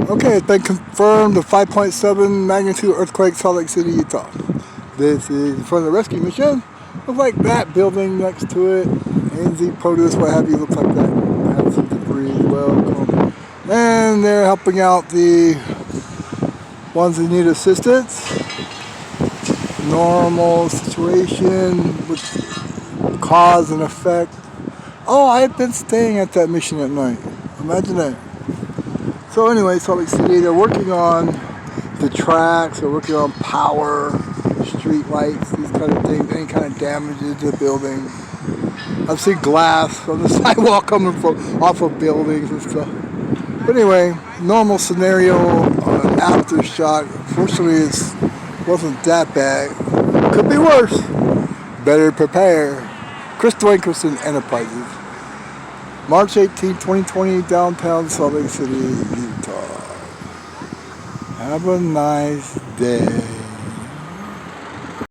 Okay, it's been confirmed, the 5.7 magnitude earthquake, Salt Lake City, Utah. This is in front of the rescue mission. Looks like that building next to it, ANZ produce, what have you, looks like that. Have some debris as well. And they're helping out the ones that need assistance. Normal situation with cause and effect. Oh, I had been staying at that mission at night. Imagine that. So anyway, Salt Lake City, they're working on the tracks, they're working on power, street lights, these kind of things, any kind of damages to the building. I've seen glass on the sidewalk coming from off of buildings and stuff. But anyway, normal scenario, aftershock. Fortunately, it wasn't that bad. Could be worse. Better prepare. Chris Dwankerson Enterprises. March 18, 2020, downtown Salt Lake City, Utah. Have a nice day.